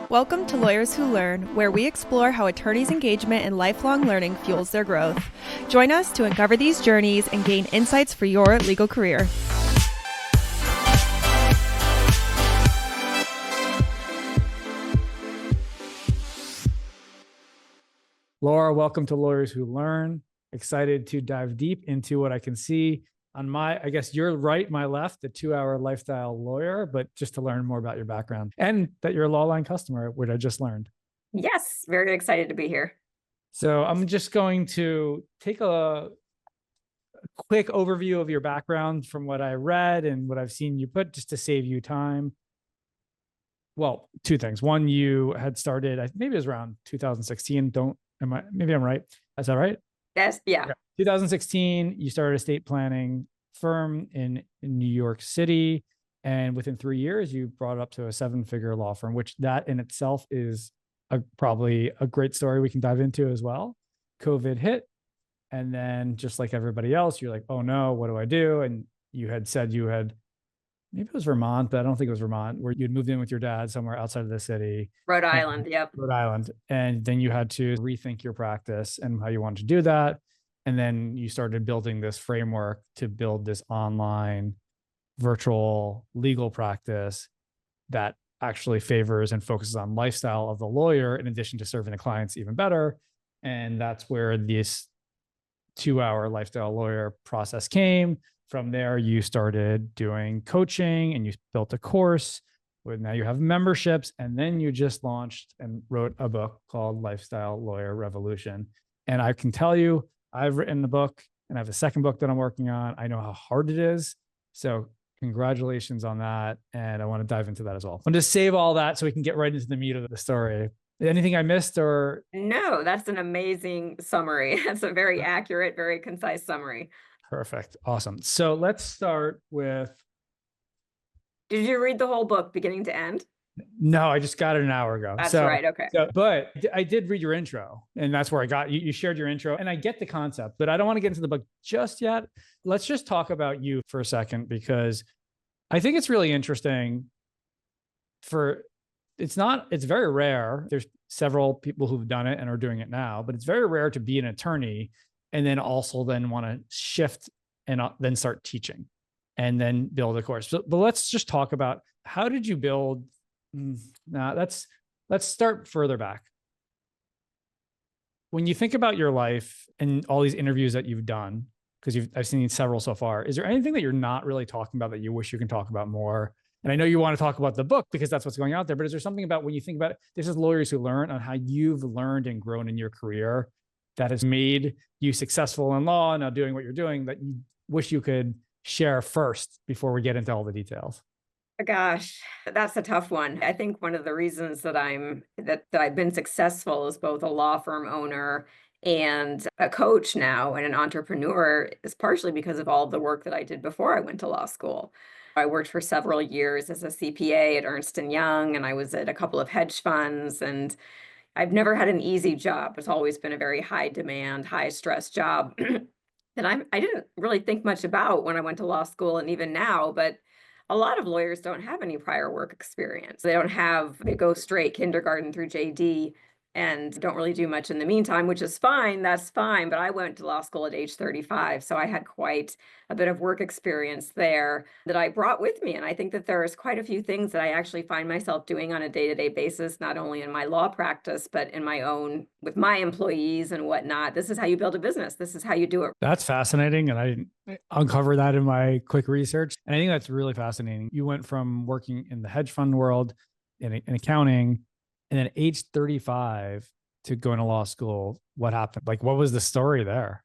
Welcome to Lawyers Who Learn, where we explore how attorneys' engagement and lifelong learning fuels their growth. Join us to uncover these journeys and gain insights for your legal career. Laura, welcome to Lawyers Who Learn. Excited to dive deep into what I can see on my, I guess your right, my left, the 2-hour lifestyle lawyer, but just to learn more about your background and that you're a Lawline customer, which I just learned. Yes, very excited to be here. So I'm just going to take a quick overview of your background from what I read and what I've seen you put, just to save you time. Well, two things. One, you had started, maybe it was around 2016. Maybe I'm right. Is that right? Yes, yeah. Okay. 2016, you started a estate planning firm in New York City. And within 3 years, you brought it up to a 7-figure law firm, which that in itself is probably a great story we can dive into as well. COVID hit. And then just like everybody else, you're like, oh no, what do I do? And you had said you had, maybe it was Vermont, but I don't think it was Vermont, where you'd moved in with your dad somewhere outside of the city. Rhode Island, yep. Rhode Island. And then you had to rethink your practice and how you wanted to do that. And then you started building this framework to build this online virtual legal practice that actually favors and focuses on lifestyle of the lawyer in addition to serving the clients even better. And that's where this 2-hour lifestyle lawyer process came. From there, you started doing coaching and you built a course. Now you have memberships, and then you just launched and wrote a book called Lifestyle Lawyer Revolution. And I can tell you, I've written the book and I have a second book that I'm working on. I know how hard it is. So congratulations on that. And I want to dive into that as well. I'm just save all that so we can get right into the meat of the story. Anything I missed or? No, that's an amazing summary. That's a very accurate, very concise summary. Perfect. Awesome. So let's start with. Did you read the whole book beginning to end? No, I just got it an hour ago. That's right. Okay. But I did read your intro, and that's where I got you. You shared your intro, and I get the concept, but I don't want to get into the book just yet. Let's just talk about you for a second, because I think it's really interesting. It's very rare. There's several people who've done it and are doing it now, but it's very rare to be an attorney and then also want to shift and then start teaching and then build a course. But let's just talk about, how did you build? Let's start further back. When you think about your life and all these interviews that you've done, because I've seen several so far, is there anything that you're not really talking about that you wish you can talk about more? And I know you want to talk about the book because that's what's going out there, but is there something about when you think about it, this is Lawyers Who Learn, on how you've learned and grown in your career that has made you successful in law and now doing what you're doing, that you wish you could share first before we get into all the details? Gosh, that's a tough one. I think one of the reasons that I've been successful as both a law firm owner and a coach now and an entrepreneur is partially because of all of the work that I did before I went to law school. I worked for several years as a CPA at Ernst Young, and I was at a couple of hedge funds, and I've never had an easy job. It's always been a very high demand, high stress job that I didn't really think much about when I went to law school and even now, but a lot of lawyers don't have any prior work experience. They go straight kindergarten through JD and don't really do much in the meantime, which is fine. That's fine. But I went to law school at age 35. So I had quite a bit of work experience there that I brought with me. And I think that there's quite a few things that I actually find myself doing on a day-to-day basis, not only in my law practice, but in my own, with my employees and whatnot. This is how you build a business. This is how you do it. That's fascinating. And I didn't uncover that in my quick research. And I think that's really fascinating. You went from working in the hedge fund world in accounting, and then age 35 to going to law school. What happened? Like, what was the story there?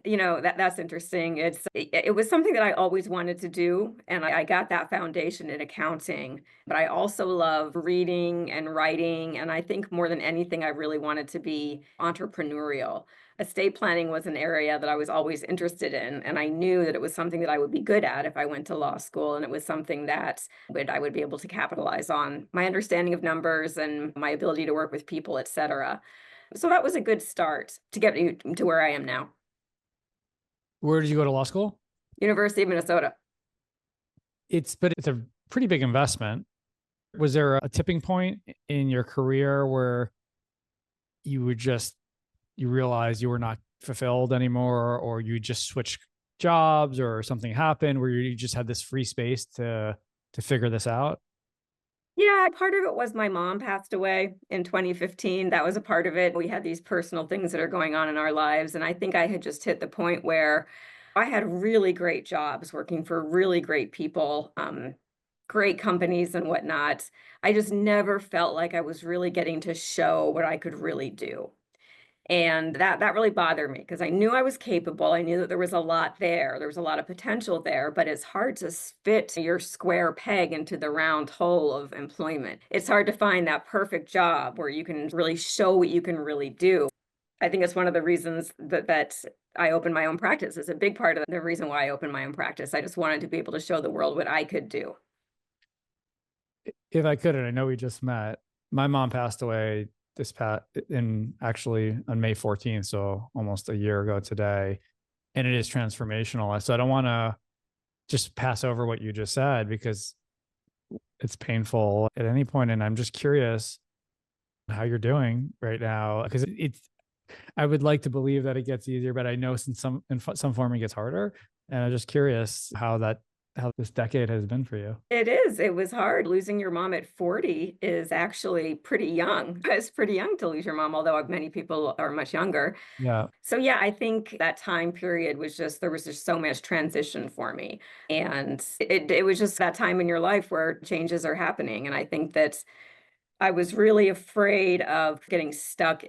You know, that's interesting. It was something that I always wanted to do, and I got that foundation in accounting. But I also love reading and writing, and I think more than anything, I really wanted to be entrepreneurial. Estate planning was an area that I was always interested in, and I knew that it was something that I would be good at if I went to law school, and it was something that I would be able to capitalize on my understanding of numbers and my ability to work with people, et cetera. So that was a good start to get me to where I am now. Where did you go to law school? University of Minnesota. But it's a pretty big investment. Was there a tipping point in your career where you realized you were not fulfilled anymore, or you just switched jobs, or something happened where you just had this free space to figure this out? Yeah, part of it was my mom passed away in 2015. That was a part of it. We had these personal things that are going on in our lives. And I think I had just hit the point where I had really great jobs working for really great people, great companies and whatnot. I just never felt like I was really getting to show what I could really do. And that really bothered me because I knew I was capable. I knew that there was a lot there. There was a lot of potential there, but it's hard to fit your square peg into the round hole of employment. It's hard to find that perfect job where you can really show what you can really do. I think it's one of the reasons that I opened my own practice. It's a big part of the reason why I opened my own practice. I just wanted to be able to show the world what I could do. If I could, and I know we just met, my mom passed away actually on May 14th, so almost a year ago today, and it is transformational. So I don't want to just pass over what you just said because it's painful at any point, and I'm just curious how you're doing right now, because I would like to believe that it gets easier, but I know in some form it gets harder, and I'm just curious how this decade has been for you. It is. It was hard. Losing your mom at 40 is actually pretty young. It's pretty young to lose your mom, although many people are much younger. Yeah. So yeah, I think that time period was there was just so much transition for me. And it was just that time in your life where changes are happening. And I think that I was really afraid of getting stuck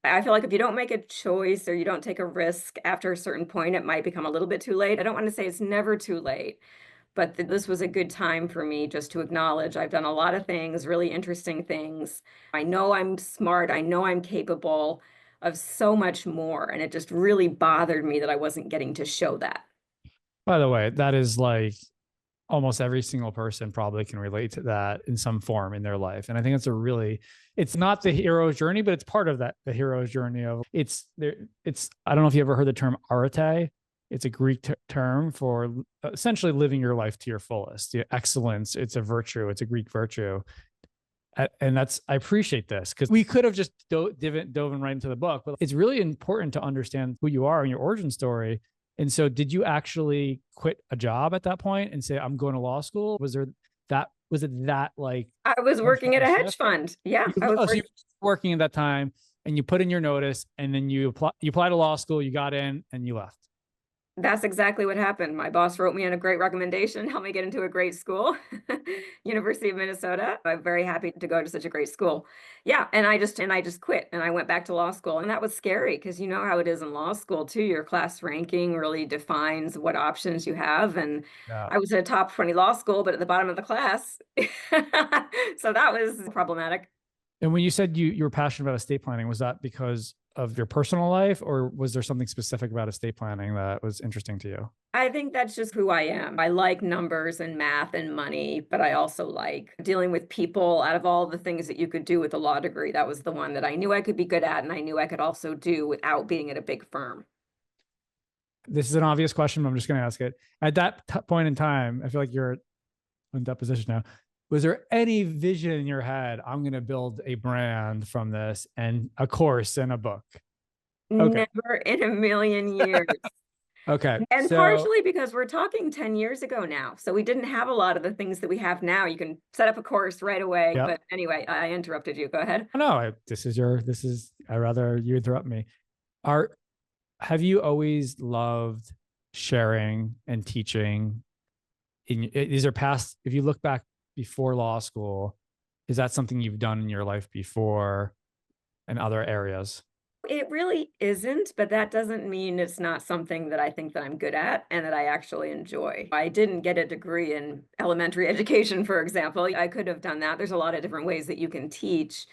I feel like if you don't make a choice or you don't take a risk after a certain point, it might become a little bit too late. I don't want to say it's never too late, but this was a good time for me just to acknowledge I've done a lot of things, really interesting things. I know I'm smart. I know I'm capable of so much more. And it just really bothered me that I wasn't getting to show that. By the way, that is like almost every single person probably can relate to that in some form in their life. And I think it's not the hero's journey, but it's part of the hero's journey of I don't know if you ever heard the term arete. It's a Greek term for essentially living your life to your fullest. Excellence. It's a virtue. It's a Greek virtue. And I appreciate this because we could have just dove right into the book, but it's really important to understand who you are and your origin story. And so did you actually quit a job at that point and say, I'm going to law school? Was it that like? I was working at a hedge fund. Yeah. You were working at that time, and you put in your notice, and then you applied to law school, you got in, and you left. That's exactly what happened. My boss wrote me in a great recommendation, helped me get into a great school, University of Minnesota. I'm very happy to go to such a great school. Yeah, and I just quit and I went back to law school, and that was scary because you know how it is in law school too. Your class ranking really defines what options you have, and Yeah. I was at a top 20 law school, but at the bottom of the class. So that was problematic. And when you said you were passionate about estate planning, was that because of your personal life, or was there something specific about estate planning that was interesting to you? I think that's just who I am. I like numbers and math and money, but I also like dealing with people. Out of all the things that you could do with a law degree, that was the one that I knew I could be good at, and I knew I could also do without being at a big firm. This is an obvious question, but I'm just going to ask it. At that point in time, I feel like you're in that position now. Was there any vision in your head? I'm going to build a brand from this and a course and a book. Okay. Never in a million years. Okay. And partially because we're talking 10 years ago now. So we didn't have a lot of the things that we have now. You can set up a course right away. Yep. But anyway, I interrupted you. Go ahead. No, I rather you interrupt me. Have you always loved sharing and teaching? If you look back before law school, is that something you've done in your life before in other areas? It really isn't, but that doesn't mean it's not something that I think that I'm good at and that I actually enjoy. I didn't get a degree in elementary education, for example. I could have done that. There's a lot of different ways that you can teach.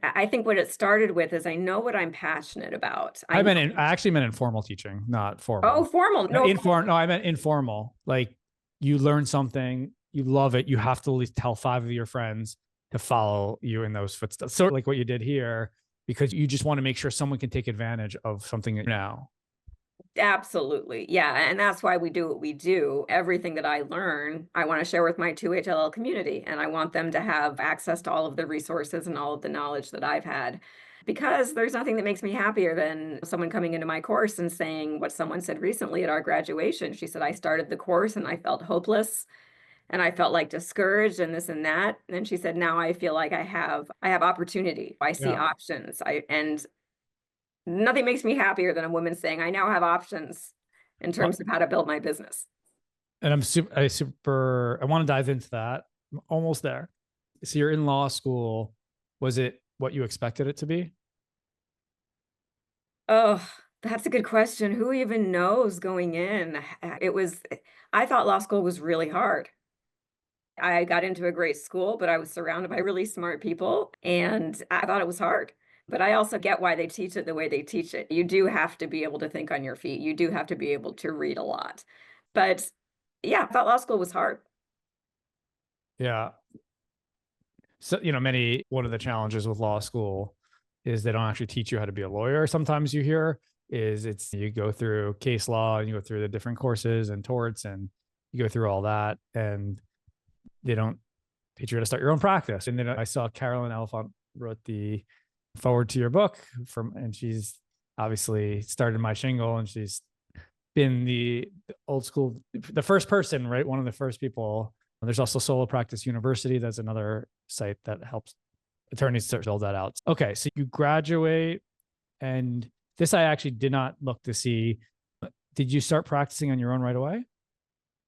I think what it started with is I know what I'm passionate about. I actually meant informal teaching, not formal. Oh, formal. No, I meant informal. Like you learn something, you love it, you have to at least tell 5 of your friends to follow you in those footsteps. So like what you did here, because you just want to make sure someone can take advantage of something now. Absolutely. Yeah. And that's why we do what we do. Everything that I learn, I want to share with my 2HLL community. And I want them to have access to all of the resources and all of the knowledge that I've had. Because there's nothing that makes me happier than someone coming into my course and saying what someone said recently at our graduation. She said, I started the course and I felt hopeless and I felt like discouraged and this and that. And then she said, now I feel like I have opportunity. I see Yeah. options. And nothing makes me happier than a woman saying, I now have options in terms of how to build my business. And I want to dive into that. I'm almost there. So you're in law school. Was it what you expected it to be? Oh, that's a good question. Who even knows going in? I thought law school was really hard. I got into a great school, but I was surrounded by really smart people, and I thought it was hard. But I also get why they teach it the way they teach it. You do have to be able to think on your feet. You do have to be able to read a lot. But yeah, I thought law school was hard. Yeah. So, one of the challenges with law school is they don't actually teach you how to be a lawyer. Sometimes you hear you go through case law and you go through the different courses and torts and you go through all that and they don't teach you how to start your own practice. And then I saw Carolyn Elefant wrote the forward to your book and she's obviously started My Shingle and she's been the old school, the first person, right? One of the first people. There's also Solo Practice University. That's another site that helps attorneys to build that out. Okay, so you graduate, and this I actually did not look to see. Did you start practicing on your own right away?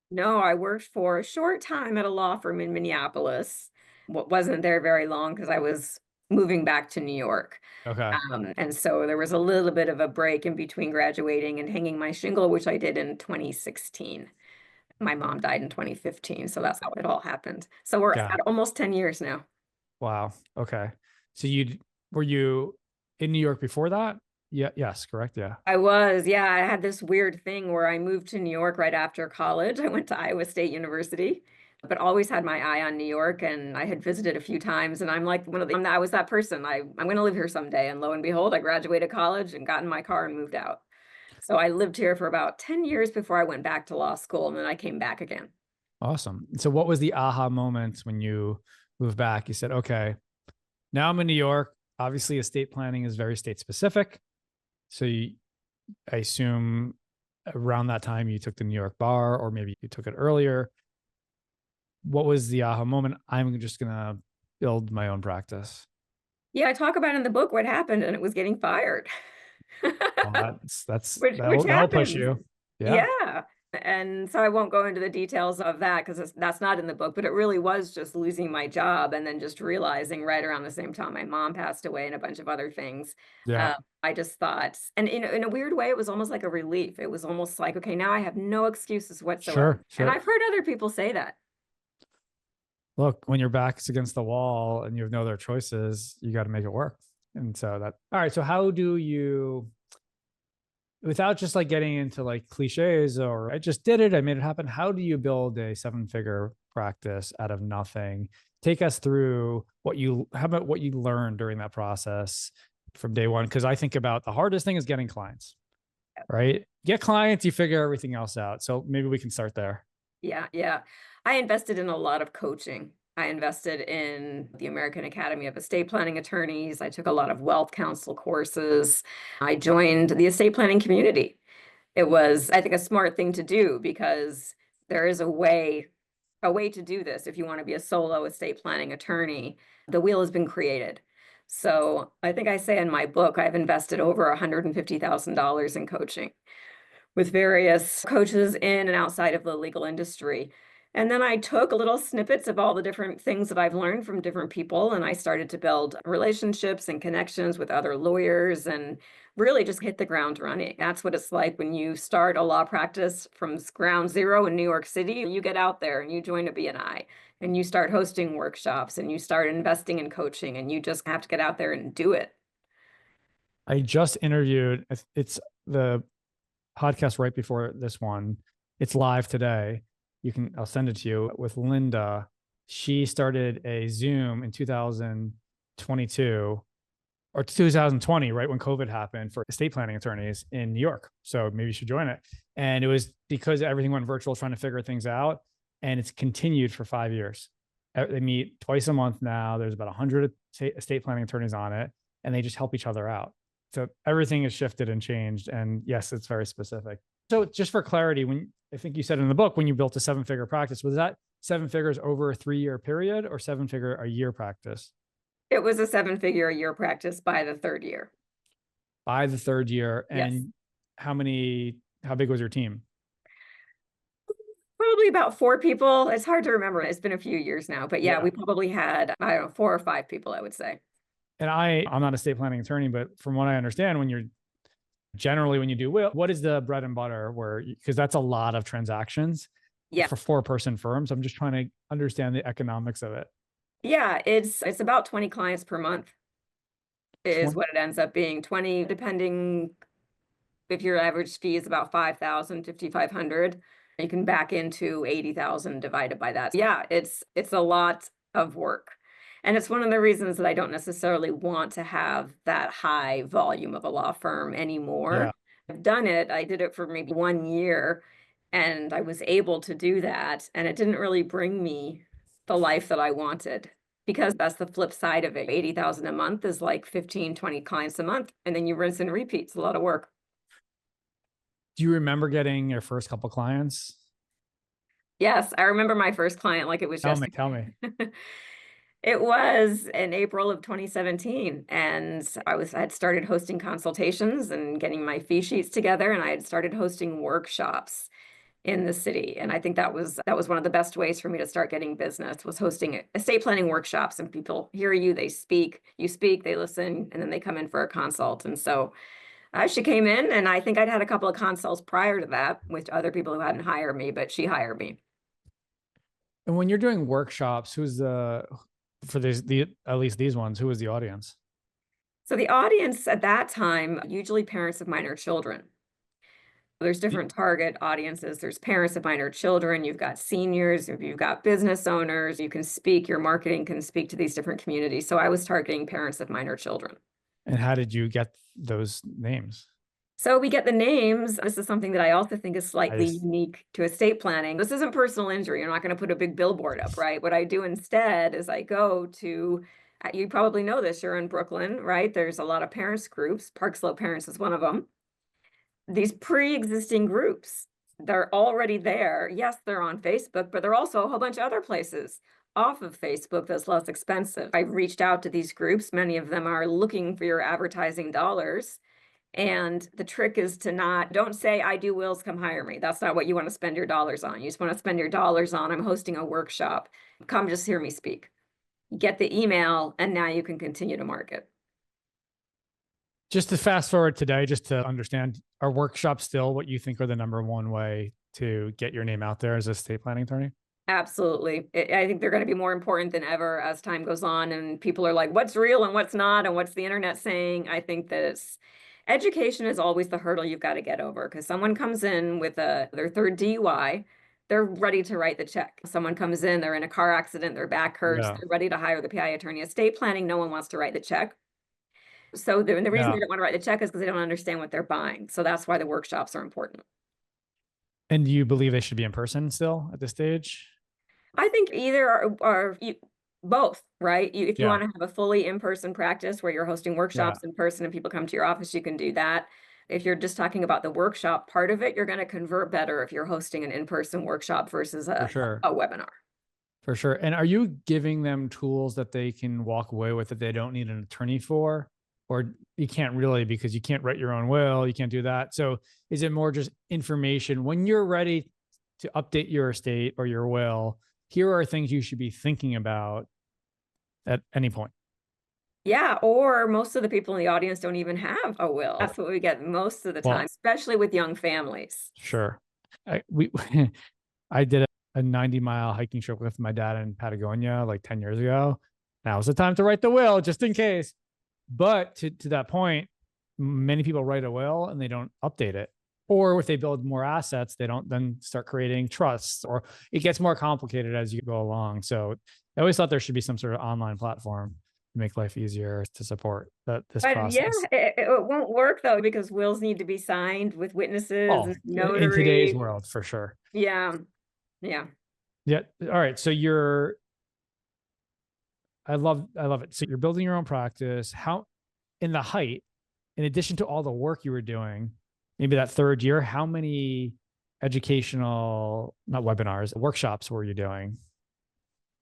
No, I worked for a short time at a law firm in Minneapolis. Wasn't there very long because I was moving back to New York. Okay. And so there was a little bit of a break in between graduating and hanging my shingle, which I did in 2016. My mom died in 2015, so that's how it all happened. So we're at almost 10 years now. Wow. Okay. So were you in New York before that? Yeah. Yes. Correct. Yeah. I was. Yeah. I had this weird thing where I moved to New York right after college. I went to Iowa State University, but always had my eye on New York. And I had visited a few times. And I'm like, I was that person. I'm going to live here someday. And lo and behold, I graduated college and got in my car and moved out. So I lived here for about 10 years before I went back to law school. And then I came back again. Awesome. So what was the aha moment when you moved back? You said, okay, now I'm in New York. Obviously, estate planning is very state specific. So I assume around that time you took the New York bar, or maybe you took it earlier. What was the aha moment? I'm just going to build my own practice. Yeah, I talk about in the book what happened, and it was getting fired. Well, which that'll push you. Yeah. And so I won't go into the details of that because that's not in the book, but it really was just losing my job and then just realizing right around the same time my mom passed away and a bunch of other things. Yeah. I just thought, and in a weird way, it was almost like a relief. It was almost like, okay, now I have no excuses whatsoever. Sure. And I've heard other people say that. Look, when your back's against the wall and you have no other choices, you got to make it work. And so all right. So how do you, without just like getting into like cliches or I just did it, I made it happen. How do you build a 7-figure practice out of nothing? Take us through how about what you learned during that process from day one? Because I think about the hardest thing is getting clients, right? Get clients, you figure everything else out. So maybe we can start there. Yeah. Yeah. I invested in a lot of coaching. I invested in the American Academy of Estate Planning Attorneys. I took a lot of wealth counsel courses. I joined the estate planning community. It was, I think, a smart thing to do because there is a way to do this. If you want to be a solo estate planning attorney, the wheel has been created. So I think I say in my book, I've invested over $150,000 in coaching with various coaches in and outside of the legal industry. And then I took little snippets of all the different things that I've learned from different people, and I started to build relationships and connections with other lawyers and really just hit the ground running. That's what it's like when you start a law practice from ground zero in New York City. You get out there and you join a BNI and you start hosting workshops and you start investing in coaching, and you just have to get out there and do it. I just interviewed, it's the podcast right before this one. It's live today. I'll send it to you, with Linda. She started a Zoom in 2022 or 2020, right when COVID happened, for estate planning attorneys in New York. So maybe you should join it. And it was because everything went virtual, trying to figure things out. And it's continued for 5 years. They meet twice a month now. There's about 100 estate planning attorneys on it, and they just help each other out. So everything has shifted and changed. And yes, it's very specific. So just for clarity, when I think you said in the book, when you built a 7-figure practice, was that 7 figures over a 3-year period or 7-figure a year practice? It was a 7-figure a year practice by the 3rd year. By the 3rd year. And Yes. how big was your team? Probably about 4 people. It's hard to remember. It's been a few years now, but yeah, Yeah. we probably had, I don't know, 4 or 5 people, I would say. And I'm not a estate planning attorney, but from what I understand, when you do will, what is the bread and butter because that's a lot of transactions Yeah. for 4-person firms. I'm just trying to understand the economics of it. Yeah, it's about 20 clients per month is 20 what it ends up being. 20, depending if your average fee is about 5,000, 5,500, you can back into 80,000 divided by that. Yeah, it's a lot of work. And it's one of the reasons that I don't necessarily want to have that high volume of a law firm anymore. Yeah. I've done it. I did it for maybe 1 year, and I was able to do that. And it didn't really bring me the life that I wanted, because that's the flip side of it. 80,000 a month is like 15, 20 clients a month. And then you rinse and repeat. It's a lot of work. Do you remember getting your first couple clients? Yes, I remember my first client like it was just. Tell me. It was in April of 2017, and I had started hosting consultations and getting my fee sheets together, and I had started hosting workshops in the city. And I think that was one of the best ways for me to start getting business, was hosting estate planning workshops, and people hear you, they speak, you speak, they listen, and then they come in for a consult. And so she came in, and I think I'd had a couple of consults prior to that with other people who hadn't hired me, but she hired me. And when you're doing workshops, at least these ones, who was the audience? So the audience at that time, usually parents of minor children. There's different target audiences. There's parents of minor children. You've got seniors, you've got business owners. You can speak, your marketing can speak to these different communities. So I was targeting parents of minor children. And how did you get those names? So we get the names. This is something that I also think is slightly unique to estate planning. This isn't personal injury. You're not going to put a big billboard up, right? What I do instead is I go to, you probably know this, you're in Brooklyn, right? There's a lot of parents groups. Park Slope Parents is one of them. These pre-existing groups, they're already there. Yes, they're on Facebook, but they're also a whole bunch of other places off of Facebook that's less expensive. I've reached out to these groups. Many of them are looking for your advertising dollars. And the trick is to don't say, I do wills, come hire me. That's not what you want to spend your dollars on. You just want to spend your dollars on, I'm hosting a workshop. Come just hear me speak. Get the email, and now you can continue to market. Just to fast forward today, just to understand, are workshops still what you think are the number one way to get your name out there as a estate planning attorney? Absolutely. I think they're going to be more important than ever as time goes on, and people are like, what's real and what's not, and what's the internet saying? I think that education is always the hurdle you've got to get over, because someone comes in with their 3rd DUI, they're ready to write the check. Someone comes in, they're in a car accident, their back hurts, they're ready to hire the PI attorney. Estate planning, no one wants to write the check. So the reason they don't want to write the check is because they don't understand what they're buying. So that's why the workshops are important. And do you believe they should be in person still at this stage? I think either or both, right? If you want to have a fully in-person practice where you're hosting workshops in person and people come to your office, you can do that. If you're just talking about the workshop part of it, you're going to convert better if you're hosting an in-person workshop versus a webinar. For sure. And are you giving them tools that they can walk away with that they don't need an attorney for? Or you can't really, because you can't write your own will, you can't do that. So is it more just information when you're ready to update your estate or your will? Here are things you should be thinking about at any point. Yeah, or most of the people in the audience don't even have a will. That's what we get most of the time, especially with young families. Sure. I did a 90-mile hiking trip with my dad in Patagonia like 10 years ago. Now is the time to write the will, just in case. But to that point, many people write a will and they don't update it. Or if they build more assets, they don't then start creating trusts, or it gets more complicated as you go along. So I always thought there should be some sort of online platform. make life easier to support this But yeah, process. it won't work though, because wills need to be signed with witnesses Oh, and in today's notary. world, for sure. Yeah. Yeah. Yeah. All right. So I love it. So you're building your own practice. How, in the height, in addition to all the work you were doing, maybe that third year, how many educational, not webinars, workshops were you doing?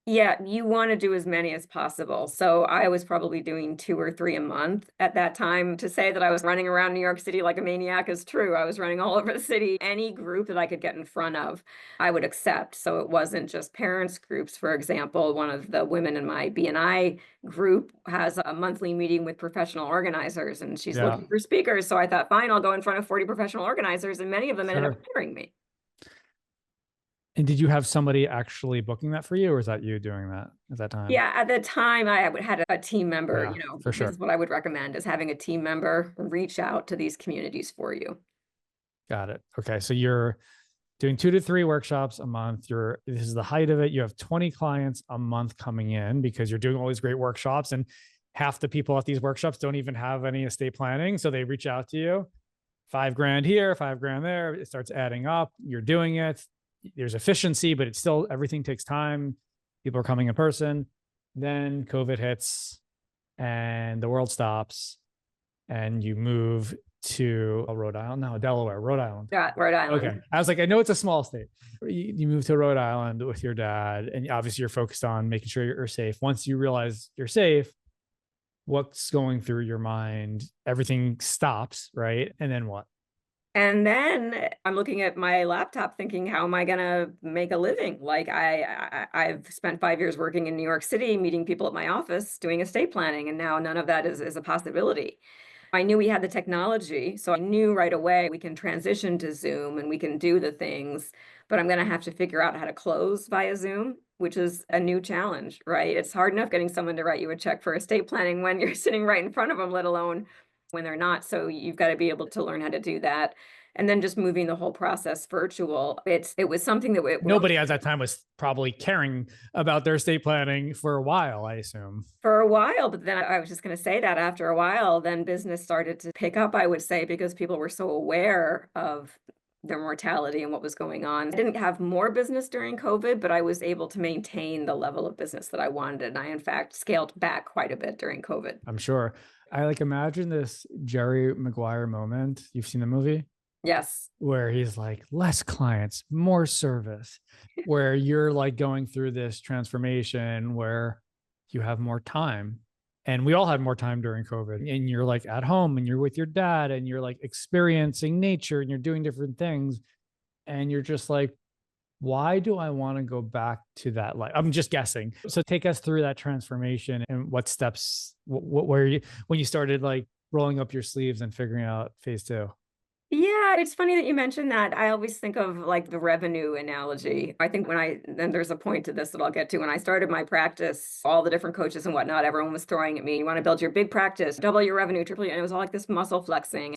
Yeah, you want to do as many as possible. So I was probably doing 2 or 3 a month at that time. To say that I was running around New York City like a maniac is true. I was running all over the city. Any group that I could get in front of, I would accept. So it wasn't just parents groups. For example, one of the women in my BNI group has a monthly meeting with professional organizers, and she's Yeah, looking for speakers. So I thought, fine, I'll go in front of 40 professional organizers, and many of them ended up sure. hiring me. And did you have somebody actually booking that for you, or is that you doing that at that time? Yeah, at the time I had a team member, Yeah, for this sure. is what I would recommend, is having a team member reach out to these communities for you. Got it. Okay. So you're doing 2 to 3 workshops a month. This is the height of it. You have 20 clients a month coming in because you're doing all these great workshops, and half the people at these workshops don't even have any estate planning. So they reach out to you, $5,000 here, $5,000 there. It starts adding up. You're doing it. There's efficiency, but it's still, everything takes time. People are coming in person. Then COVID hits and the world stops, and you move to Rhode Island. No, Delaware, Rhode Island. Yeah, Rhode Island. Okay. I was like, I know it's a small state. You move to Rhode Island with your dad, and obviously you're focused on making sure you're safe. Once you realize you're safe, what's going through your mind? Everything stops, right? And then what? And then I'm looking at my laptop thinking, how am I going to make a living? Like I've spent 5 years working in New York City, meeting people at my office, doing estate planning, and now none of that is a possibility. I knew we had the technology, so I knew right away we can transition to Zoom and we can do the things, but I'm going to have to figure out how to close via Zoom, which is a new challenge, right? It's hard enough getting someone to write you a check for estate planning when you're sitting right in front of them, let alone when they're not. So you've got to be able to learn how to do that. And then just moving the whole process virtual. It was something that Nobody at that time was probably caring about their estate planning for a while, I assume. for a while, but then I was just going to say that after a while, then business started to pick up, I would say, because people were so aware of their mortality and what was going on. I didn't have more business during COVID, but I was able to maintain the level of business that I wanted. And I, in fact, scaled back quite a bit during COVID. I'm sure. I imagine this Jerry Maguire moment. You've seen the movie? Yes. Where he's like, less clients, more service, where you're going through this transformation where you have more time. And we all had more time during COVID, and you're at home and you're with your dad and you're experiencing nature and you're doing different things. And you're just why do I want to go back to that life? I'm just guessing. So take us through that transformation and what steps, when you started rolling up your sleeves and figuring out phase 2. Yeah, it's funny that you mentioned that. I always think of the revenue analogy. I think then there's a point to this that I'll get to. When I started my practice, all the different coaches and whatnot, everyone was throwing at me, you want to build your big practice, double your revenue, triple, and it was all this muscle flexing.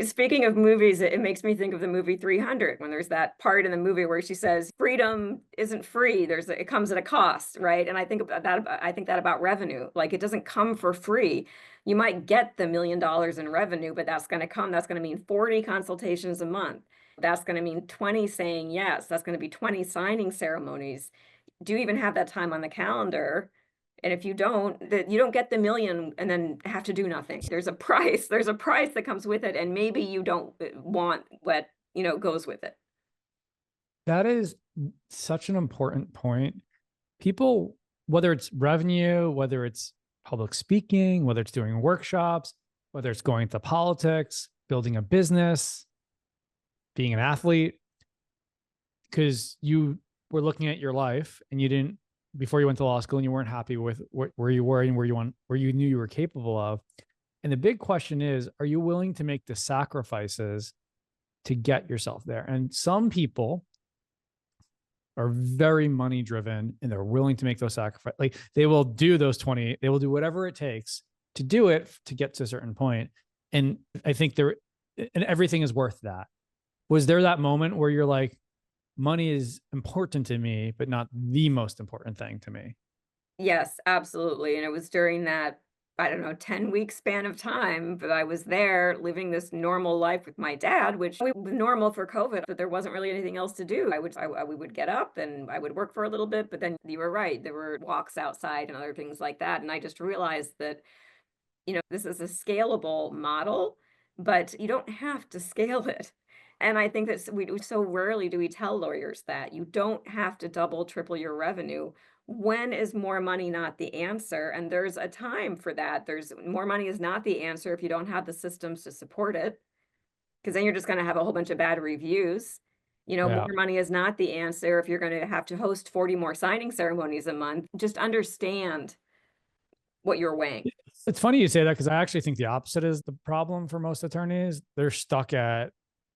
Speaking of movies, it makes me think of the movie 300, when there's that part in the movie where she says, freedom isn't free. It comes at a cost, right? And I think that about revenue. It doesn't come for free. You might get the $1 million in revenue, but that's going to mean 40 consultations a month. That's going to mean 20 saying yes. That's going to be 20 signing ceremonies. Do you even have that time on the calendar? And if you don't get the $1 million and then have to do nothing. There's a price that comes with it. And maybe you don't want what, goes with it. That is such an important point. People, whether it's revenue, whether it's public speaking, whether it's doing workshops, whether it's going to politics, building a business, being an athlete, because you were looking at your life and before you went to law school, and you weren't happy with where you were and where you knew you were capable of. And the big question is, are you willing to make the sacrifices to get yourself there? And some people are very money driven and they're willing to make those sacrifices. They will do those 20, they will do whatever it takes to do it to get to a certain point. And I think and everything is worth that. Was there that moment where you're money is important to me, but not the most important thing to me? Yes, absolutely. And it was during that, I don't know, 10-week span of time that I was there living this normal life with my dad, which was normal for COVID, but there wasn't really anything else to do. We would get up and I would work for a little bit, but then you were right. There were walks outside and other things like that. And I just realized that, this is a scalable model, but you don't have to scale it. And I think that we so rarely do we tell lawyers that you don't have to double, triple your revenue. When is more money not the answer? And there's a time for that. There's more money is not the answer if you don't have the systems to support it, because then you're just going to have a whole bunch of bad reviews. More Yeah. money is not the answer if you're going to have to host 40 more signing ceremonies a month. Just understand what you're weighing. It's funny you say that because I actually think the opposite is the problem for most attorneys. They're stuck at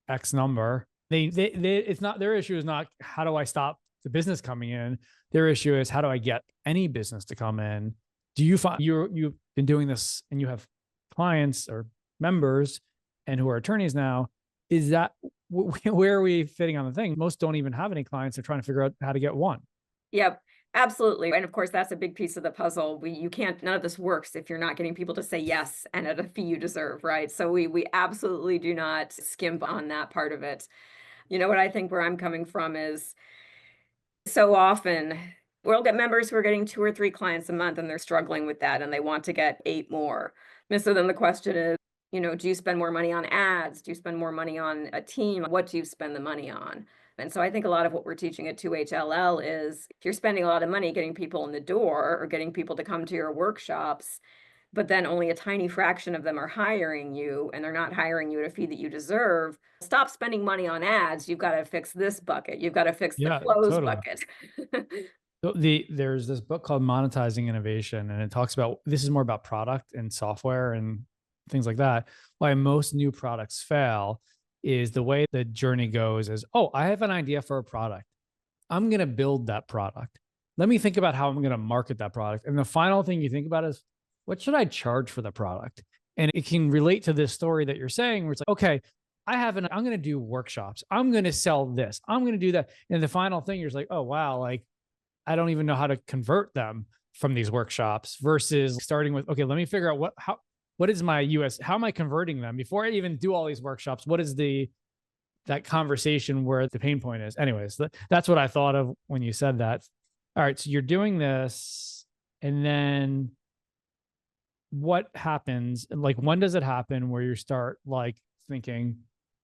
X number. It's not their issue is not how do I stop the business coming in. Their issue is how do I get any business to come in. Do you find you've been doing this and you have clients or members and who are attorneys now? Is that where are we fitting on the thing? Most don't even have any clients. They're trying to figure out how to get one. Yep, absolutely. And of course, that's a big piece of the puzzle. You can't, none of this works if you're not getting people to say yes and at a fee you deserve, right? So we absolutely do not skimp on that part of it. What I think where I'm coming from is so often we'll get members who are getting 2 or 3 clients a month and they're struggling with that and they want to get 8 more. And so then the question is, do you spend more money on ads? Do you spend more money on a team? What do you spend the money on? And so I think a lot of what we're teaching at 2HLL is if you're spending a lot of money getting people in the door or getting people to come to your workshops, but then only a tiny fraction of them are hiring you and they're not hiring you at a fee that you deserve, stop spending money on ads. You've got to fix this bucket. You've got to fix the Yeah, close totally. bucket. So there's this book called Monetizing Innovation, and it talks about this is more about product and software and things like that. Why most new products fail is the way the journey goes is, oh, I have an idea for a product. I'm going to build that product. Let me think about how I'm going to market that product. And the final thing you think about is, what should I charge for the product? And it can relate to this story that you're saying, where it's like, okay, I'm going to do workshops. I'm going to sell this. I'm going to do that. And the final thing, you're just like, oh, wow, like, I don't even know how to convert them from these workshops versus starting with, okay, let me figure out what is my how am I converting them before I even do all these workshops? What is that conversation where the pain point is? Anyways, that's what I thought of when you said that. All right. So you're doing this and then what happens? Like, when does it happen where you start like thinking,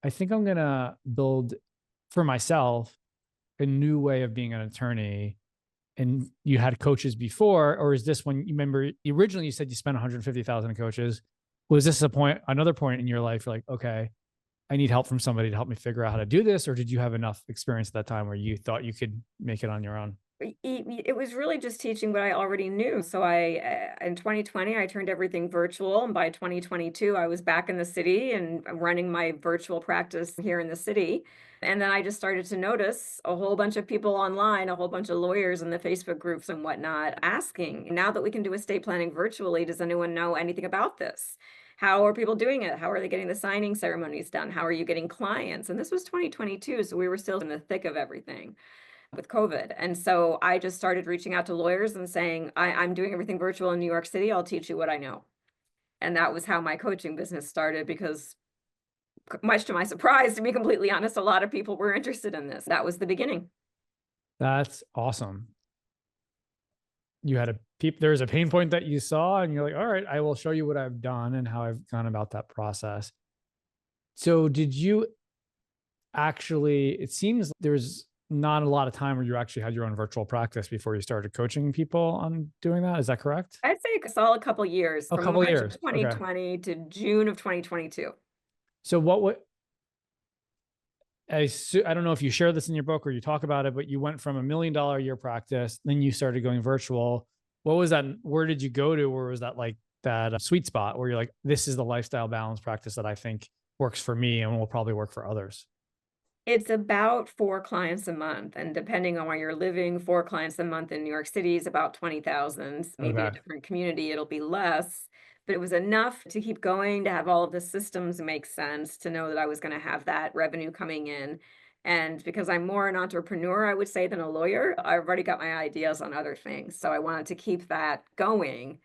I think I'm going to build for myself a new way of being an attorney? And you had coaches before, or is this when you remember originally you said you spent 150,000 on coaches? Was this another point in your life? You're like, okay, I need help from somebody to help me figure out how to do this. Or did you have enough experience at that time where you thought you could make it on your own? It was really just teaching what I already knew. So in 2020, I turned everything virtual. And by 2022, I was back in the city and running my virtual practice here in the city. And then I just started to notice a whole bunch of people online, a whole bunch of lawyers in the Facebook groups and whatnot asking, now that we can do estate planning virtually, does anyone know anything about this? How are people doing it? How are they getting the signing ceremonies done? How are you getting clients? And this was 2022, so we were still in the thick of everything with COVID. And so I just started reaching out to lawyers and saying, I'm doing everything virtual in New York City. I'll teach you what I know. And that was how my coaching business started because, much to my surprise, to be completely honest, a lot of people were interested in this. That was the beginning. That's awesome. You had there's a pain point that you saw and you're like, all right, I will show you what I've done and how I've gone about that process. So did you actually, it seems there's not a lot of time where you actually had your own virtual practice before you started coaching people on doing that. Is that correct? I'd say a solid couple of years, A from couple of March of years. Okay. 2020 to June of 2022. So I don't know if you share this in your book or you talk about it, but you went from $1 million a year practice, then you started going virtual. What was that? Where did you go to? Where was that like that sweet spot where you're like, this is the lifestyle balance practice that I think works for me and will probably work for others? It's about 4 clients a month, and depending on where you're living, 4 clients a month in New York City is about 20,000. Maybe a Okay. different community, it'll be less, but it was enough to keep going, to have all of the systems make sense, to know that I was gonna have that revenue coming in, And because I'm more an entrepreneur, I would say, than a lawyer, I've already got my ideas on other things. So I wanted to keep that going,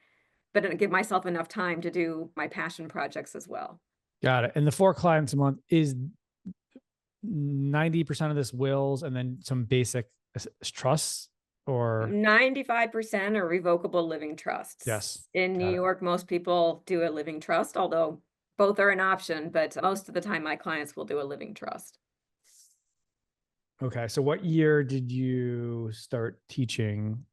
but give myself enough time to do my passion projects as well. Got it. And the 4 clients a month is 90% of this wills and then some basic trusts, or 95% are revocable living trusts. yes. In New Got it. York, most people do a living trust, although both are an option, but most of the time my clients will do a living trust. Okay. So what year did you start teaching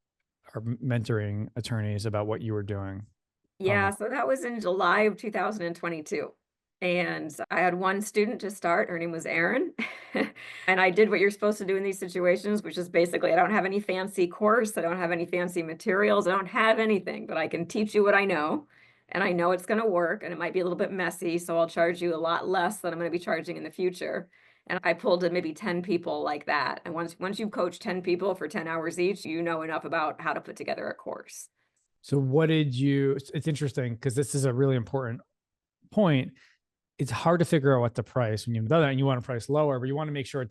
or mentoring attorneys about what you were doing? Yeah, so that was in July of 2022. And I had one student to start. Her name was Erin. And I did what you're supposed to do in these situations, which is basically I don't have any fancy course. I don't have any fancy materials. I don't have anything, but I can teach you what I know. And I know it's going to work. And it might be a little bit messy. So I'll charge you a lot less than I'm going to be charging in the future. And I pulled in maybe 10 people like that. And once you coach 10 people for 10 hours each, you know enough about how to put together a course. So what did you, it's interesting because this is a really important point. It's hard to figure out what the price when you've done that and you want to price lower, but you want to make sure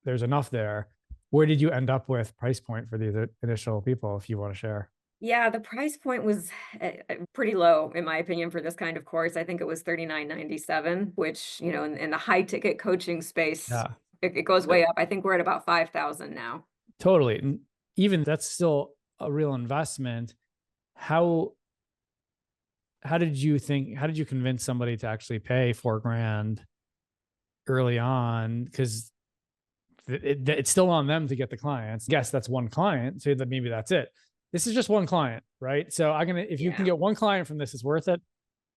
there's enough there. Where did you end up with price point for the initial people, if you want to share? Yeah, the price point was pretty low, in my opinion, for this kind of course. I think it was $39.97, which, you know, in the high ticket coaching space, Yeah, it goes way up. I think we're at about 5,000 now. totally. And even that's still a real investment. How did you convince somebody to actually pay $4,000 early on? Because it's still on them to get the clients. Yes, that's one client, so that maybe that's it. This is just one client, right? So if you can get one client from this, it's worth it.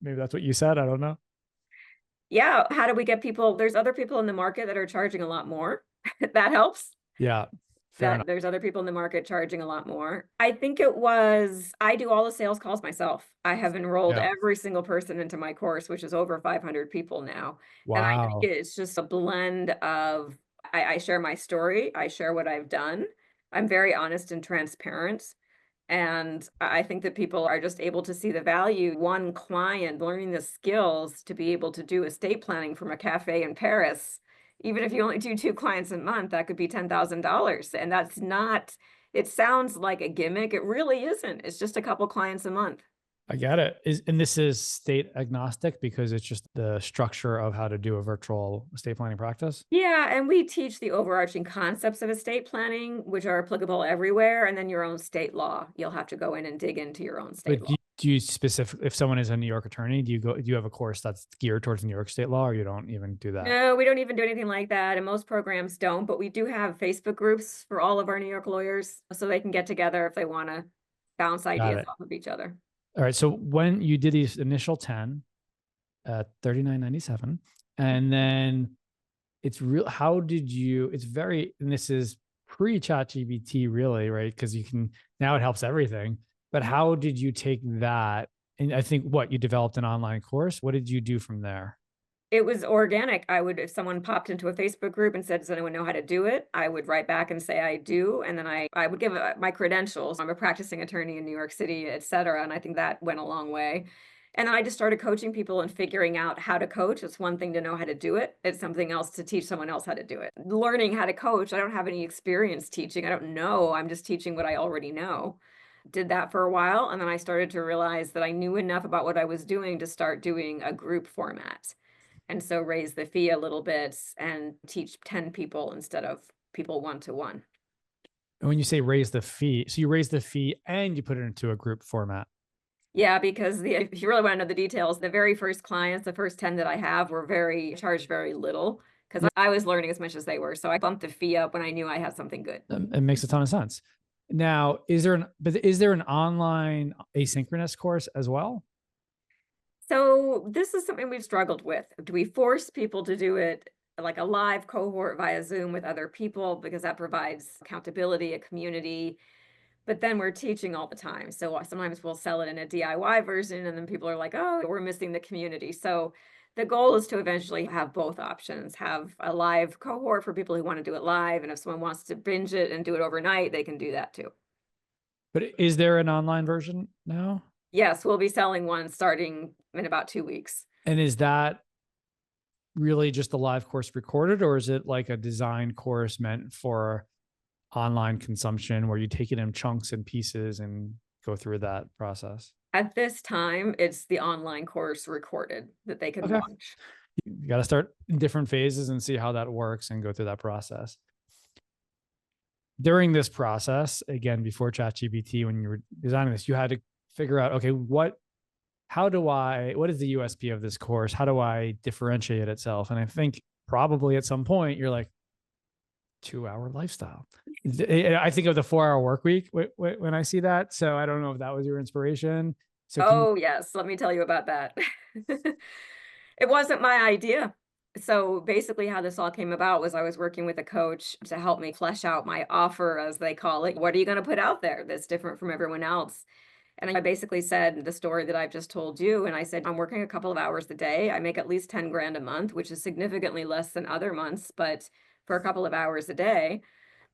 Maybe that's what you said. I don't know. Yeah. How do we get people? There's other people in the market that are charging a lot more. That helps. Yeah. Fair enough. There's other people in the market charging a lot more. I think I do all the sales calls myself. I have enrolled every single person into my course, which is over 500 people now. Wow. And I think it's just a blend of, I share my story. I share what I've done. I'm very honest and transparent. And I think that people are just able to see the value. One client learning the skills to be able to do estate planning from a cafe in Paris. Even if you only do 2 clients a month, that could be $10,000. And that's not, it sounds like a gimmick. It really isn't. It's just a couple clients a month. I get it. And this is state agnostic because it's just the structure of how to do a virtual estate planning practice. Yeah, and we teach the overarching concepts of estate planning, which are applicable everywhere, and then your own state law. You'll have to go in and dig into your own state law. Do you specifically, if someone is a New York attorney, do you have a course that's geared towards New York state law, or you don't even do that? No, we don't even do anything like that, and most programs don't, but we do have Facebook groups for all of our New York lawyers, so they can get together if they want to bounce ideas off of each other. All right. So when you did these initial 10 at $39.97, and then it's real, and this is pre-ChatGPT really, right? Because now it helps everything. But how did you take that? And I think you developed an online course. What did you do from there? It was organic. If someone popped into a Facebook group and said, does anyone know how to do it? I would write back and say, I do. And then I would give my credentials. I'm a practicing attorney in New York City, et cetera. And I think that went a long way. And then I just started coaching people and figuring out how to coach. It's one thing to know how to do it. It's something else to teach someone else how to do it. Learning how to coach, I don't have any experience teaching. I don't know. I'm just teaching what I already know. Did that for a while. And then I started to realize that I knew enough about what I was doing to start doing a group format. And so raise the fee a little bit and teach 10 people instead of people one-to-one. And when you say raise the fee, so you raise the fee and you put it into a group format. Yeah, because if you really want to know the details, the very first clients, the first 10 that I have charged very little because I was learning as much as they were. So I bumped the fee up when I knew I had something good. It makes a ton of sense. Now, is there an online asynchronous course as well? So this is something we've struggled with. Do we force people to do it like a live cohort via Zoom with other people because that provides accountability, a community, but then we're teaching all the time. So sometimes we'll sell it in a DIY version and then people are like, oh, we're missing the community. So the goal is to eventually have both options, have a live cohort for people who want to do it live. And if someone wants to binge it and do it overnight, they can do that too. But is there an online version now? Yes, we'll be selling one starting in about 2 weeks. And is that really just a live course recorded, or is it like a design course meant for online consumption where you take it in chunks and pieces and go through that process? At this time, it's the online course recorded that they can Okay. watch. You got to start in different phases and see how that works and go through that process. During this process, again, before ChatGPT, when you were designing this, you had to figure out, okay, what is the USP of this course? How do I differentiate itself? And I think probably at some point you're like, 2-hour lifestyle. I think of the 4-hour work week when I see that. So I don't know if that was your inspiration. So yes, let me tell you about that. It wasn't my idea. So basically how this all came about was I was working with a coach to help me flesh out my offer, as they call it. What are you going to put out there that's different from everyone else? And I basically said the story that I've just told you. And I said, I'm working a couple of hours a day. I make at least 10 grand a month, which is significantly less than other months, but for a couple of hours a day.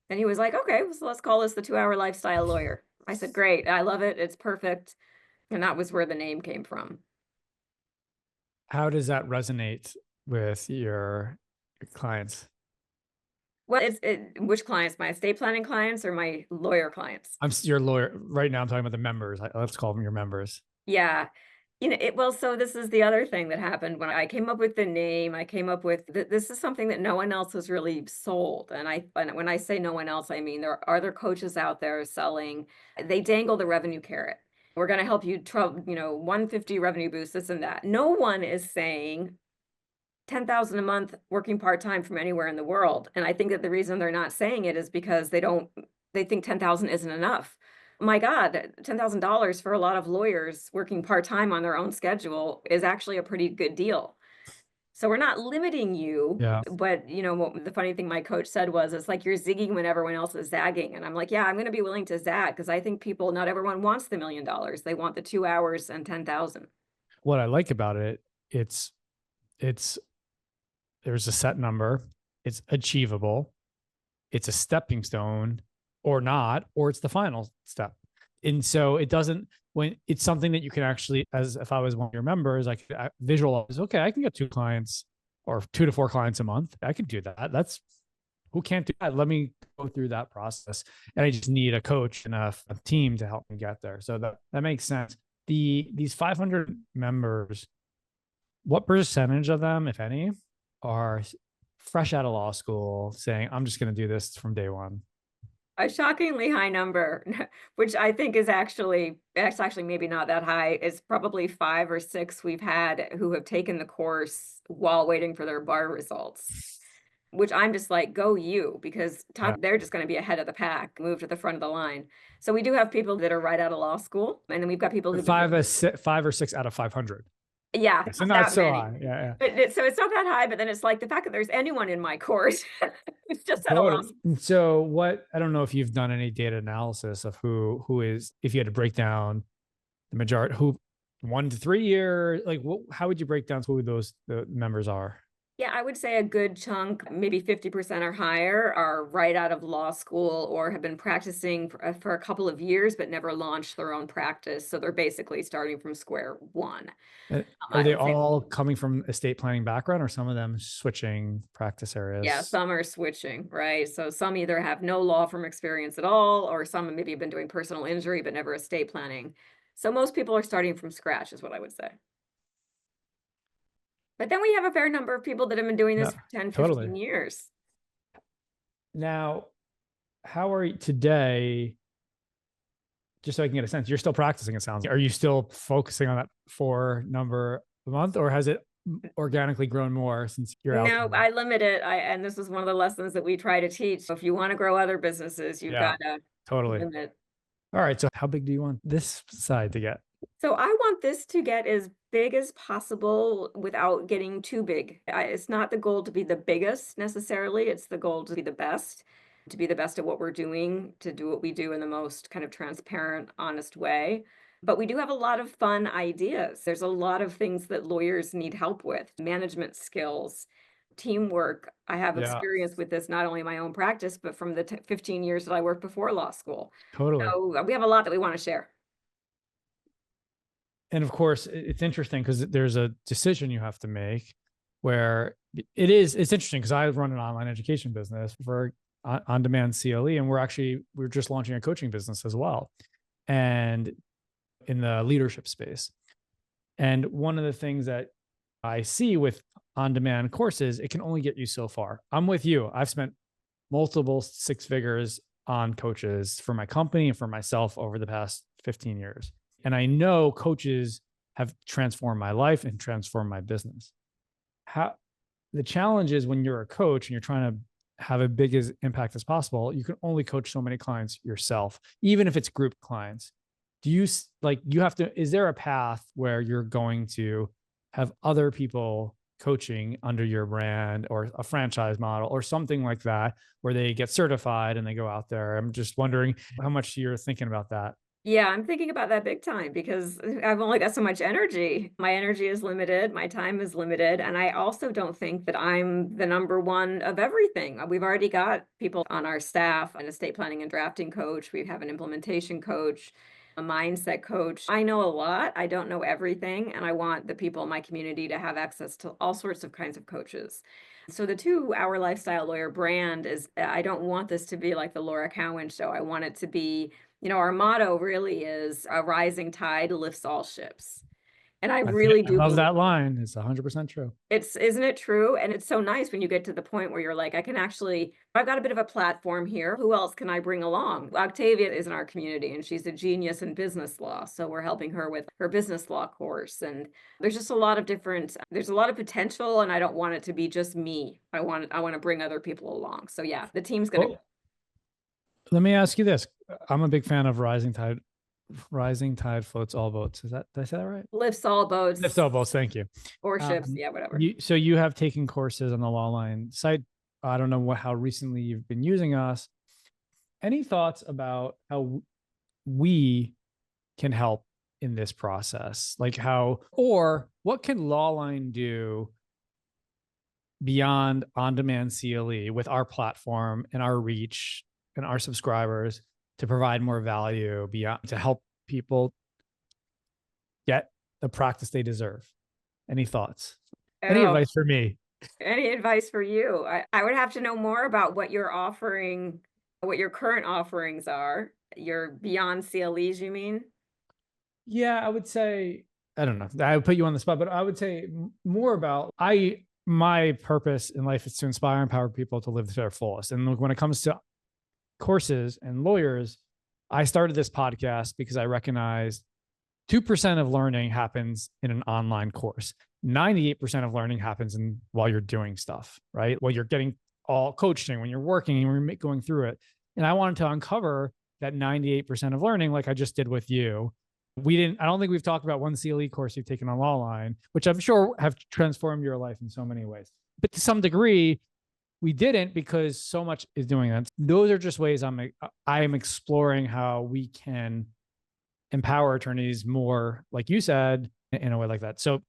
And he was like, okay, so let's call this the 2-hour lifestyle lawyer. I said, great. I love it. It's perfect. And that was where the name came from. how does that resonate with your clients? Well, which clients? My estate planning clients or my lawyer clients? I'm your lawyer right now. I'm talking about the members. Let's call them your members. Yeah. Well, so this is the other thing that happened when I came up with the name. I came up with this is something that no one else has really sold. And when I say no one else, I mean there are other coaches out there selling. They dangle the revenue carrot. We're going to help you, 150 revenue boost, this and that. No one is saying 10,000 a month working part-time from anywhere in the world. And I think that the reason they're not saying it is because they think 10,000 isn't enough. My God, $10,000 for a lot of lawyers working part-time on their own schedule is actually a pretty good deal. So we're not limiting you, Yeah. but what the funny thing my coach said was, it's like you're zigging when everyone else is zagging. And I'm like, yeah, I'm going to be willing to zag because I think not everyone wants the $1 million. They want the 2 hours and 10,000. What I like about it, it's there's a set number, it's achievable, it's a stepping stone or not, or it's the final step. And so when it's something that you can actually, as if I was one of your members, I could visualize, okay, I can get 2 clients or 2 to 4 clients a month. I can do that. Who can't do that? Let me go through that process. And I just need a coach and a team to help me get there. So that makes sense. These 500 members, what percentage of them, if any, are fresh out of law school saying, I'm just going to do this from day one? A shockingly high number, which I think it's actually maybe not that high. It's probably 5 or 6 we've had who have taken the course while waiting for their bar results, which I'm just like, go you, because they're just going to be ahead of the pack, move to the front of the line. So we do have people that are right out of law school, and then we've got people who 5 or 6 out of 500. Yeah, so not so many. high. Yeah. But so it's not that high, but then it's like the fact that there's anyone in my course, it's just at a loss. So I don't know if you've done any data analysis of who is, if you had to break down the majority, who 1 to 3 year, like how would you break down who the members are? Yeah, I would say a good chunk, maybe 50% or higher, are right out of law school or have been practicing for a couple of years, but never launched their own practice. So they're basically starting from square one. Are they all coming from estate planning background, or some of them switching practice areas? Yeah, some are switching, right? So some either have no law firm experience at all, or some maybe have been doing personal injury, but never estate planning. So most people are starting from scratch, is what I would say. But then we have a fair number of people that have been doing this for 10, 15 years. Now, how are you today? Just so I can get a sense, you're still practicing, it sounds like. Are you still focusing on that 4 number a month, or has it organically grown more since you're out? No, I limit it. And this is one of the lessons that we try to teach. So if you want to grow other businesses, you've got to limit. All right. So how big do you want this side to get? So I want this to get as big as possible without getting too big. It's not the goal to be the biggest necessarily. It's the goal to be the best at what we're doing, to do what we do in the most kind of transparent, honest way. But we do have a lot of fun ideas. There's a lot of things that lawyers need help with: management skills, teamwork. I have experience with this, not only in my own practice, but from the 15 years that I worked before law school. Totally. So we have a lot that we want to share. And of course, it's interesting because there's a decision you have to make. where it's interesting because I run an online education business for on-demand CLE, and we're just launching a coaching business as well, and in the leadership space. And one of the things that I see with on-demand courses, it can only get you so far. I'm with you. I've spent multiple six figures on coaches for my company and for myself over the past 15 years. And I know coaches have transformed my life and transformed my business. The challenge is when you're a coach and you're trying to have a big impact as possible, you can only coach so many clients yourself, even if it's group clients. Is there a path where you're going to have other people coaching under your brand or a franchise model or something like that, where they get certified and they go out there? I'm just wondering how much you're thinking about that. Yeah, I'm thinking about that big time because I've only got so much energy. My energy is limited, my time is limited, and I also don't think that I'm the number one of everything. We've already got people on our staff, an estate planning and drafting coach, we have an implementation coach, a mindset coach. I know a lot, I don't know everything, and I want the people in my community to have access to all sorts of kinds of coaches. So the 2 Hour Lifestyle Lawyer brand is, I don't want this to be like the Laura Cowan show. I want it to be, our motto really is a rising tide lifts all ships. And I really do love believe that line. It's 100% true. isn't it true? And it's so nice when you get to the point where you're like, I've got a bit of a platform here. Who else can I bring along? Octavia is in our community and she's a genius in business law. So we're helping her with her business law course. And there's just there's a lot of potential, and I don't want it to be just me. I want to bring other people along. So yeah, the team's going to. Let me ask you this. I'm a big fan of rising tide floats all boats. Did I say that right? Lifts all boats. Lifts all boats. Thank you. Or ships. Yeah, whatever. So you have taken courses on the Lawline site. I don't know how recently you've been using us. Any thoughts about how we can help in this process? Or what can Lawline do beyond on-demand CLE with our platform and our reach and our subscribers to provide more value to help people get the practice they deserve? Any thoughts? Any advice for me? Any advice for you? I would have to know more about what you're offering, what your current offerings are. Your beyond CLEs, you mean? Yeah, I would say, I don't know, I would put you on the spot, but I would say more about my purpose in life is to inspire and empower people to live to their fullest. And when it comes to courses and lawyers, I started this podcast because I recognized 2% of learning happens in an online course. 98% of learning happens while you're doing stuff, right? While you're getting all coaching, when you're working and you're going through it. And I wanted to uncover that 98% of learning, like I just did with you. I don't think we've talked about one CLE course you've taken on Lawline, which I'm sure have transformed your life in so many ways. But to some degree, we didn't, because so much is doing that. Those are just ways I am exploring how we can empower attorneys more, like you said, in a way like that. So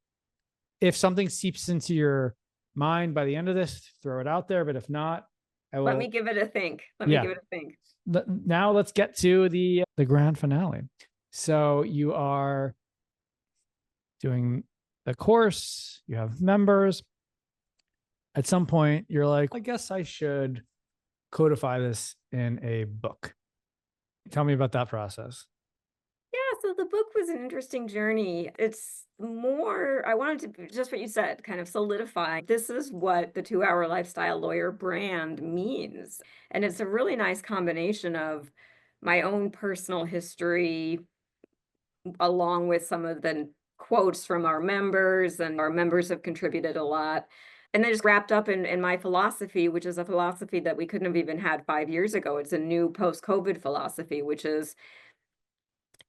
if something seeps into your mind by the end of this, throw it out there. But if not, let me give it a think. Now let's get to the grand finale. So you are doing the course, you have members. At some point, you're like, I guess I should codify this in a book. Tell me about that process. Yeah, so the book was an interesting journey. It's more, I wanted to, just what you said, kind of solidify. This is what the 2 Hour Lifestyle Lawyer brand means. And it's a really nice combination of my own personal history, along with some of the quotes from our members, and our members have contributed a lot. And then just wrapped up in my philosophy, which is a philosophy that we couldn't have even had 5 years ago. It's a new post-COVID philosophy, which is,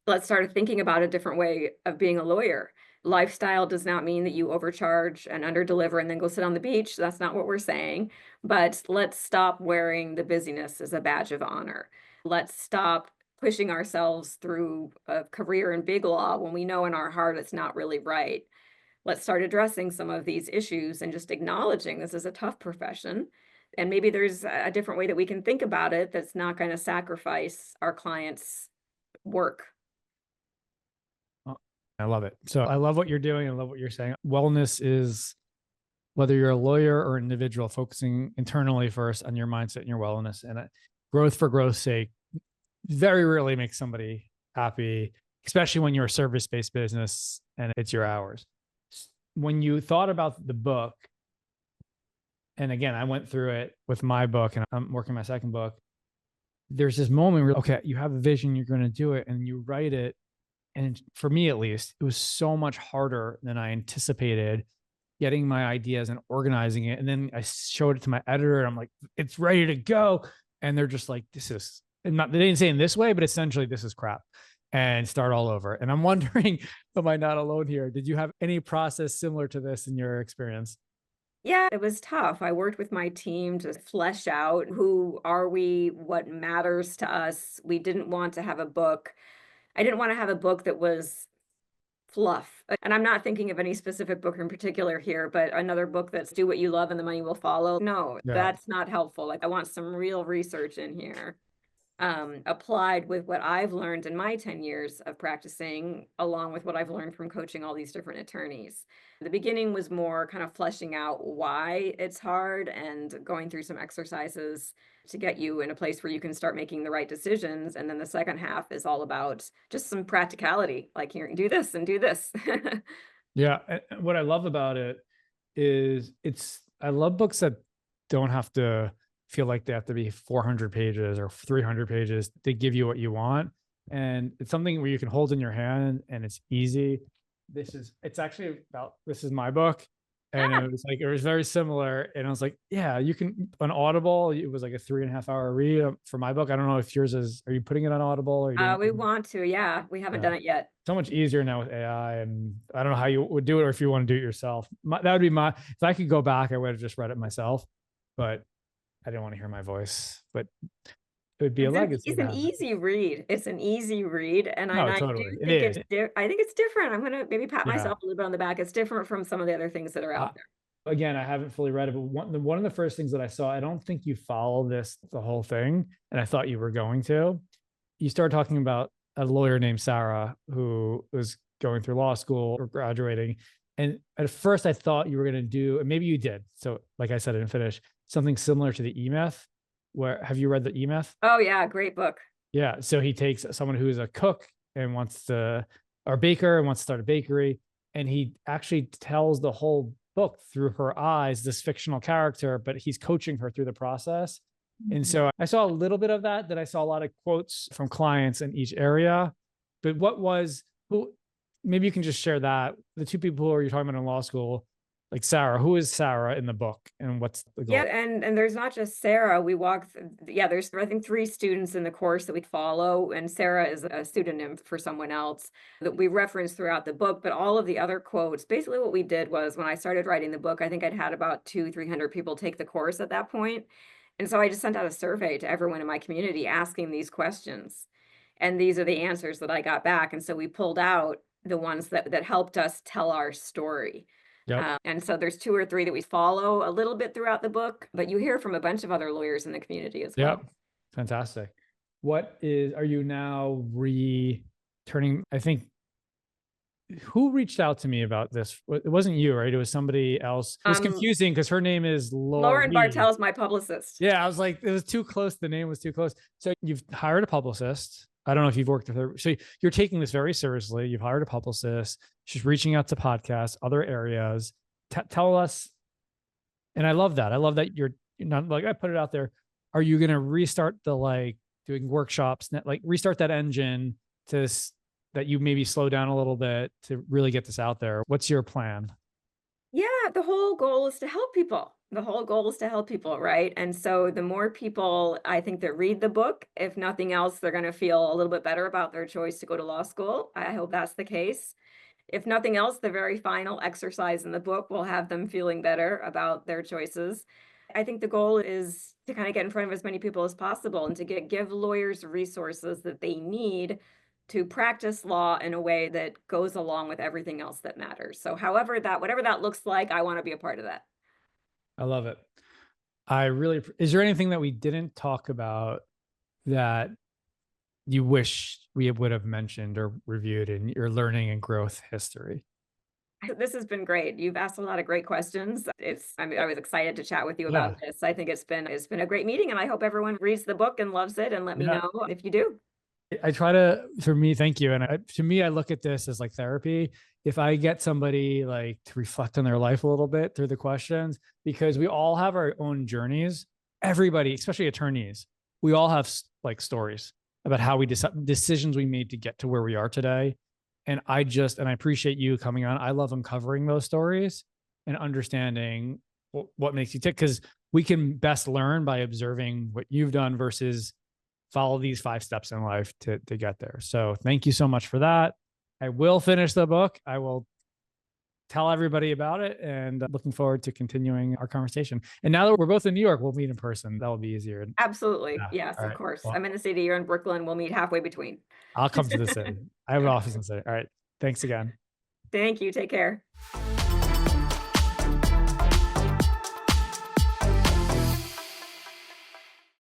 let's start thinking about a different way of being a lawyer. Lifestyle does not mean that you overcharge and underdeliver and then go sit on the beach. That's not what we're saying. But let's stop wearing the busyness as a badge of honor. Let's stop pushing ourselves through a career in big law when we know in our heart it's not really right. Let's start addressing some of these issues and just acknowledging this is a tough profession. And maybe there's a different way that we can think about it that's not going to sacrifice our clients' work. I love it. So I love what you're doing. I love what you're saying. Wellness is whether you're a lawyer or individual, focusing internally first on your mindset and your wellness, and growth for growth's sake very rarely makes somebody happy, especially when you're a service-based business and it's your hours. When you thought about the book, and again, I went through it with my book and I'm working my second book, there's this moment where, okay, you have a vision, you're going to do it, and you write it. And for me, at least, it was so much harder than I anticipated getting my ideas and organizing it. And then I showed it to my editor and I'm like, it's ready to go. And they're just like, this is not, they didn't say in this way, but essentially this is crap, and start all over. And I'm wondering, am I not alone here? Did you have any process similar to this in your experience? Yeah, it was tough. I worked with my team to flesh out who are we, what matters to us. We didn't want to have a book. I didn't want to have a book that was fluff. And I'm not thinking of any specific book in particular here, but another book that's do what you love and the money will follow. No, Yeah. that's not helpful. Like, I want some real research in here, applied with what I've learned in my 10 years of practicing, along with what I've learned from coaching all these different attorneys. The beginning was more kind of fleshing out why it's hard and going through some exercises to get you in a place where you can start making the right decisions. And then the second half is all about just some practicality, like, here, do this and do this. Yeah. And what I love about it is I love books that don't have to feel like they have to be 400 pages or 300 pages. They give you what you want. And it's something where you can hold in your hand and it's easy. It's actually about, this is my book. And it was very similar. And I was like, yeah, you can, on Audible, it was like a 3.5 hour read for my book. I don't know if yours is, are you putting it on Audible? Or We want to, yeah, we haven't done it yet. So much easier now with AI, and I don't know how you would do it, or if you want to do it yourself. That would be if I could go back, I would have just read it myself, but I didn't want to hear my voice. But it would be a legacy. It's an easy read. It's an easy read, and No, I totally. do think I think it's different. I'm gonna maybe pat Yeah. myself a little bit on the back. It's different from some of the other things that are out there. Again, I haven't fully read it, but one of the first things that I saw, I don't think you follow the whole thing, and I thought you were going to. You started talking about a lawyer named Sarah who was going through law school or graduating. And at first I thought you were going to do, and maybe you did. So like I said, I didn't finish, something similar to the E-Myth. Have you read the E-Myth? Oh yeah, great book. Yeah. So he takes someone who is a cook and or baker and wants to start a bakery. And he actually tells the whole book through her eyes, this fictional character, but he's coaching her through the process. And so I saw a little bit of that I saw a lot of quotes from clients in each area. But maybe you can just share that. The two people who you're talking about in law school, like Sarah, who is Sarah in the book, and what's the goal? Yeah, and there's not just Sarah. There's I think 3 students in the course that we follow, and Sarah is a pseudonym for someone else that we reference throughout the book. But all of the other quotes, basically what we did was, when I started writing the book, I think I'd had about 200-300 people take the course at that point. And so I just sent out a survey to everyone in my community asking these questions. And these are the answers that I got back. And so we pulled out the ones that helped us tell our story. Yep. And so there's 2 or 3 that we follow a little bit throughout the book, but you hear from a bunch of other lawyers in the community as well. Yep. Fantastic. Are you now returning? I think, who reached out to me about this? It wasn't you, right? It was somebody else. It was confusing because her name is Lauren Bartell's my publicist. Yeah, I was like, it was too close. The name was too close. So you've hired a publicist. I don't know if you've worked with her. So you're taking this very seriously. You've hired a publicist. She's reaching out to podcasts, other areas. Tell us. And I love that. I love that you're not like, I put it out there. Are you going to restart doing workshops, restart that engine that you maybe slow down a little bit to really get this out there? What's your plan? Yeah, the whole goal is to help people. The whole goal is to help people, right? And so the more people, I think, that read the book, if nothing else, they're going to feel a little bit better about their choice to go to law school. I hope that's the case. If nothing else, the very final exercise in the book will have them feeling better about their choices. I think the goal is to kind of get in front of as many people as possible and to give lawyers resources that they need to practice law in a way that goes along with everything else that matters. So whatever that looks like, I want to be a part of that. I love it. Is there anything that we didn't talk about that you wish we would have mentioned or reviewed in your learning and growth history? This has been great. You've asked a lot of great questions. I was excited to chat with you Yeah. about this. I think it's been a great meeting, and I hope everyone reads the book and loves it, and let me Yeah. know if you do. I try to, for me, thank you. And to me, I look at this as like therapy. If I get somebody like to reflect on their life a little bit through the questions, because we all have our own journeys, everybody, especially attorneys, we all have like stories about how we decisions we made to get to where we are today. And I appreciate you coming on. I love uncovering those stories and understanding what makes you tick, because we can best learn by observing what you've done versus follow these 5 steps in life to get there. So thank you so much for that. I will finish the book. I will tell everybody about it, and looking forward to continuing our conversation. And now that we're both in New York, we'll meet in person. That will be easier. Absolutely. Yeah. Yes, All of right. course. Well, I'm in the city, you're in Brooklyn. We'll meet halfway between. I'll come to the city. I have an office in the city. All right. Thanks again. Thank you. Take care.